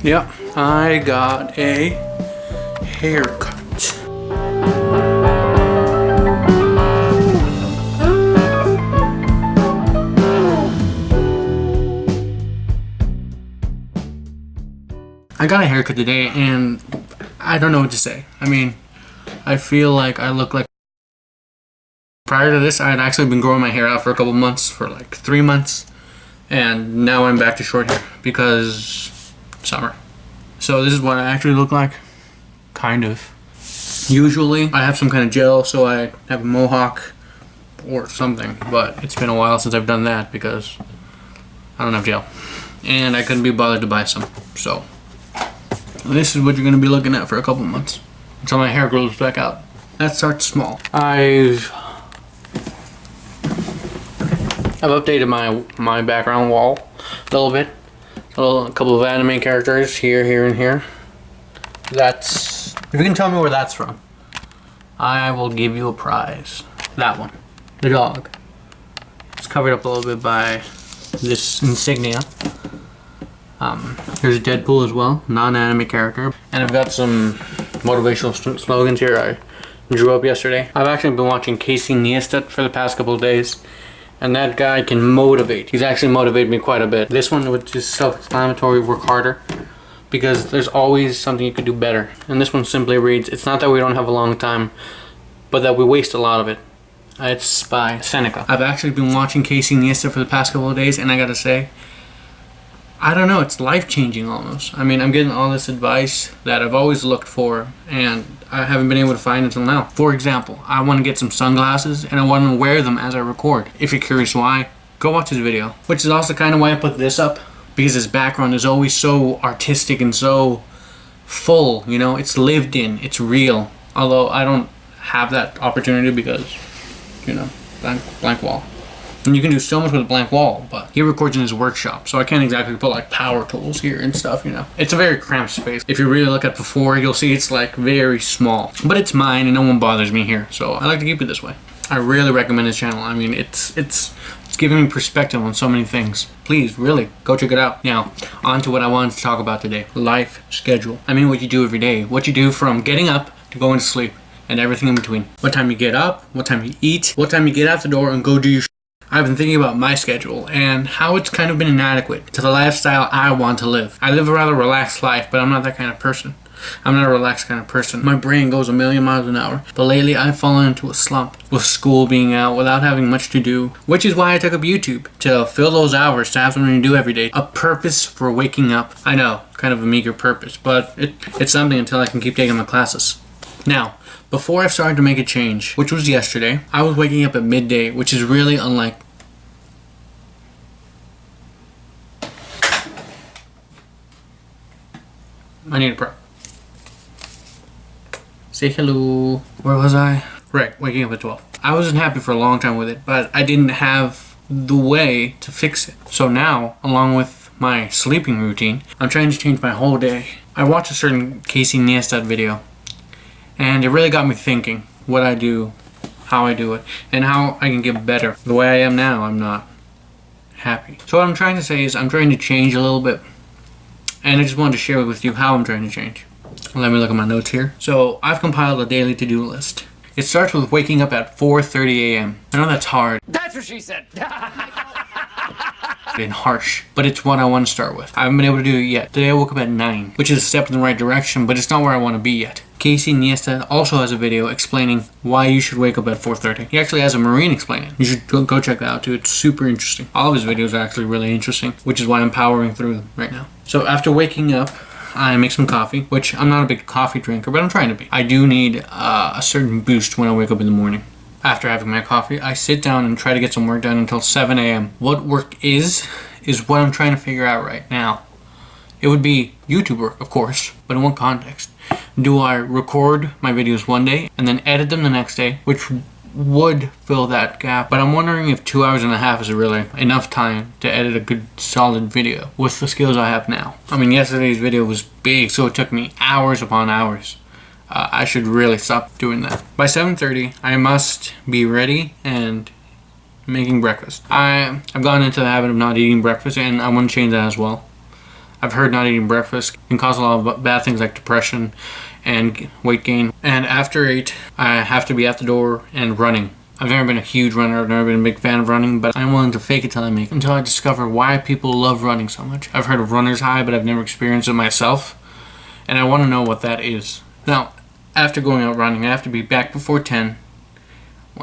Yep, I got a haircut. I got a haircut today and I don't know what to say. I mean, I feel like I look like... Prior to this, I had actually been growing my hair out for a couple months, for like 3 months. And now I'm back to short hair because summer. So this is what I actually look like. Kind of. Usually I have some kind of gel, so I have a mohawk or something. But it's been a while since I've done that because I don't have gel. And I couldn't be bothered to buy some. So this is what you're going to be looking at for a couple months until my hair grows back out. That starts small. I've updated my background wall a little bit. A couple of anime characters here, here, and here. That's... If you can tell me where that's from, I will give you a prize. That one. The dog. It's covered up a little bit by this insignia. Here's Deadpool as well, non-anime character. And I've got some motivational slogans here I drew up yesterday. I've actually been watching Casey Neistat for the past couple of days. And that guy can motivate. He's actually motivated me quite a bit. This one, which is self-explanatory, work harder. Because there's always something you could do better. And this one simply reads, it's not that we don't have a long time, but that we waste a lot of it. It's by Seneca. I've actually been watching Casey Neistat for the past couple of days, and I gotta say, I don't know, it's life-changing almost. I mean, I'm getting all this advice that I've always looked for, and I haven't been able to find until now. For example, I want to get some sunglasses, and I want to wear them as I record. If you're curious why, go watch this video. Which is also kind of why I put this up, because this background is always so artistic and so full, you know? It's lived in, it's real. Although I don't have that opportunity because, you know, blank wall. And you can do so much with a blank wall, but he records in his workshop, so I can't exactly put like power tools here and stuff, you know. It's a very cramped space. If you really look at before, you'll see it's like very small. But it's mine and no one bothers me here, so I like to keep it this way. I really recommend his channel. I mean, it's giving me perspective on so many things. Please, really, go check it out. Now, on to what I wanted to talk about today. Life schedule. I mean, what you do every day. What you do from getting up to going to sleep and everything in between. What time you get up, what time you eat, what time you get out the door and go do your I've been thinking about my schedule and how it's kind of been inadequate to the lifestyle I want to live. I live a rather relaxed life, but I'm not that kind of person. I'm not a relaxed kind of person. My brain goes a million miles an hour. But lately I've fallen into a slump with school being out without having much to do, which is why I took up YouTube, to fill those hours, to have something to do every day. A purpose for waking up. I know, kind of a meager purpose, but it's something until I can keep taking my classes. Now, before I started to make a change, which was yesterday, I was waking up at midday, which is really unlike... I need a prep. Say hello. Where was I? Right, waking up at 12. I wasn't happy for a long time with it, but I didn't have the way to fix it. So now, along with my sleeping routine, I'm trying to change my whole day. I watched a certain Casey Neistat video, and it really got me thinking what I do, how I do it, and how I can get better. The way I am now, I'm not happy. So what I'm trying to say is I'm trying to change a little bit. And I just wanted to share with you how I'm trying to change. Let me look at my notes here. So I've compiled a daily to-do list. It starts with waking up at 4:30 a.m. I know that's hard. That's what she said. And harsh, but it's what I want to start with. I haven't been able to do it yet. Today I woke up at 9, which is a step in the right direction, but it's not where I want to be yet. Casey Neistat also has a video explaining why you should wake up at 4:30. He actually has a Marine explain it. You should go check that out too. It's super interesting. All of his videos are actually really interesting, which is why I'm powering through them right now. So after waking up, I make some coffee, which I'm not a big coffee drinker, but I'm trying to be. I do need a certain boost when I wake up in the morning. After having my coffee, I sit down and try to get some work done until 7 a.m. What work is what I'm trying to figure out right now. It would be YouTube work, of course, but in what context? Do I record my videos one day and then edit them the next day, which would fill that gap? But I'm wondering if 2 hours and a half is really enough time to edit a good solid video with the skills I have now. I mean, yesterday's video was big, so it took me hours upon hours. I should really stop doing that. By 7:30, I must be ready and making breakfast. I've gone into the habit of not eating breakfast, and I want to change that as well. I've heard not eating breakfast can cause a lot of bad things like depression and weight gain. And after 8, I have to be at the door and running. I've never been a huge runner, I've never been a big fan of running, but I'm willing to fake it till I make it, until I discover why people love running so much. I've heard of runner's high, but I've never experienced it myself, and I want to know what that is. Now, after going out running, I have to be back before 10,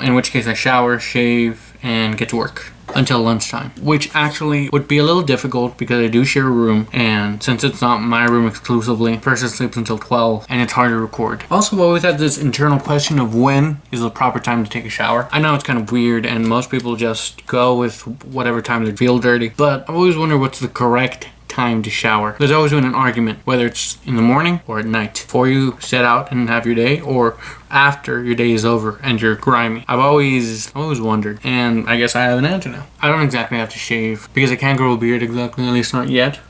in which case I shower, shave, and get to work until lunchtime, which actually would be a little difficult because I do share a room, and since it's not my room exclusively, person sleeps until 12 and it's hard to record. Also, I've always had this internal question of when is the proper time to take a shower. I know it's kind of weird and most people just go with whatever time they feel dirty, but I've always wondered what's the correct time to shower. There's always been an argument whether it's in the morning or at night, before you set out and have your day, or after your day is over and you're grimy. I've always wondered, and I guess I have an answer now. I don't exactly have to shave because I can't grow a beard exactly, at least not yet.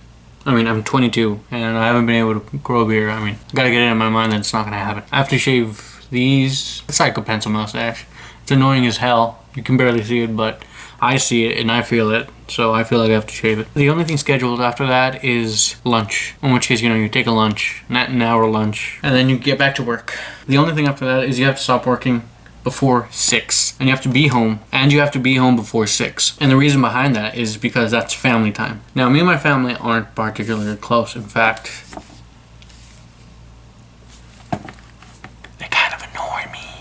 I mean, I'm 22 and I haven't been able to grow a beard. I mean, I gotta get it in my mind that it's not gonna happen. I have to shave these. It's like a pencil mustache. It's annoying as hell. You can barely see it, but I see it and I feel it, so I feel like I have to shave it. The only thing scheduled after that is lunch, in which case, you take a lunch, not an hour lunch, and then you get back to work. The only thing after that is you have to stop working before 6, and you have to be home, and you have to be home before 6. And the reason behind that is because that's family time. Now, me and my family aren't particularly close. In fact,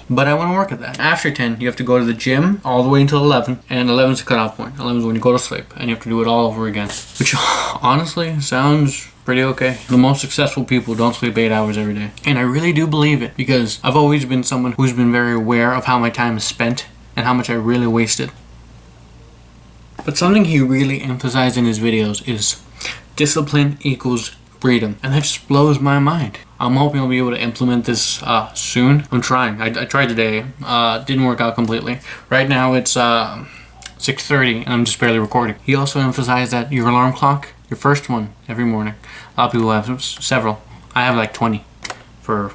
but I want to work at that. After 10, you have to go to the gym all the way until 11, and 11 is the cutoff point. 11 is when you go to sleep, and you have to do it all over again, which honestly sounds pretty okay. The most successful people don't sleep 8 hours every day, and I really do believe it because I've always been someone who's been very aware of how my time is spent and how much I really wasted. But something he really emphasized in his videos is discipline equals freedom, and that just blows my mind. I'm hoping I'll be able to implement this soon. I'm trying. I tried today. Didn't work out completely. Right now it's 6:30 and I'm just barely recording. He also emphasized that your alarm clock, your first one every morning. A lot of people have several. I have like 20 for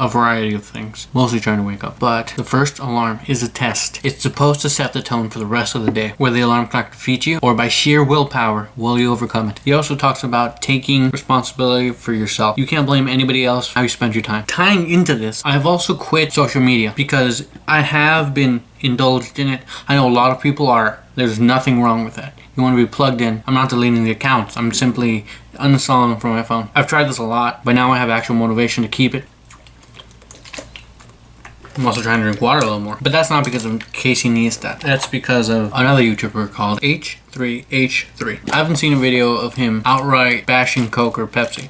a variety of things. Mostly trying to wake up. But the first alarm is a test. It's supposed to set the tone for the rest of the day. Whether the alarm clock defeats you or by sheer willpower, will you overcome it? He also talks about taking responsibility for yourself. You can't blame anybody else how you spend your time. Tying into this, I've also quit social media because I have been indulged in it. I know a lot of people are. There's nothing wrong with that. You want to be plugged in. I'm not deleting the accounts. I'm simply uninstalling them from my phone. I've tried this a lot, but now I have actual motivation to keep it. I'm also trying to drink water a little more. But that's not because of Casey Neistat. That's because of another YouTuber called H3H3. I haven't seen a video of him outright bashing Coke or Pepsi,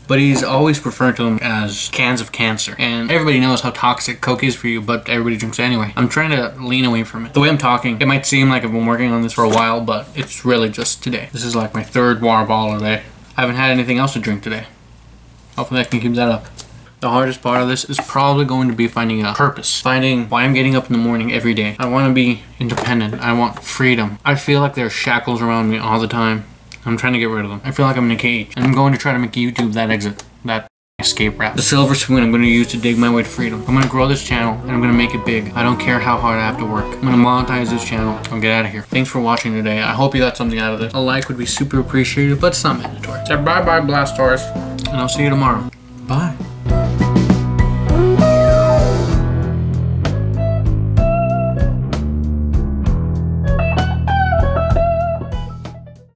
but he's always referred to them as cans of cancer. And everybody knows how toxic Coke is for you, but everybody drinks it anyway. I'm trying to lean away from it. The way I'm talking, it might seem like I've been working on this for a while, but it's really just today. This is like my 3rd water bottle today. I haven't had anything else to drink today. Hopefully I can keep that up. The hardest part of this is probably going to be finding a purpose. Finding why I'm getting up in the morning every day. I want to be independent. I want freedom. I feel like there are shackles around me all the time. I'm trying to get rid of them. I feel like I'm in a cage. And I'm going to try to make YouTube that exit. That escape route. The silver spoon I'm going to use to dig my way to freedom. I'm going to grow this channel and I'm going to make it big. I don't care how hard I have to work. I'm going to monetize this channel and get out of here. Thanks for watching today. I hope you got something out of this. A like would be super appreciated, but it's not mandatory. So bye bye, Blastars. And I'll see you tomorrow. Bye.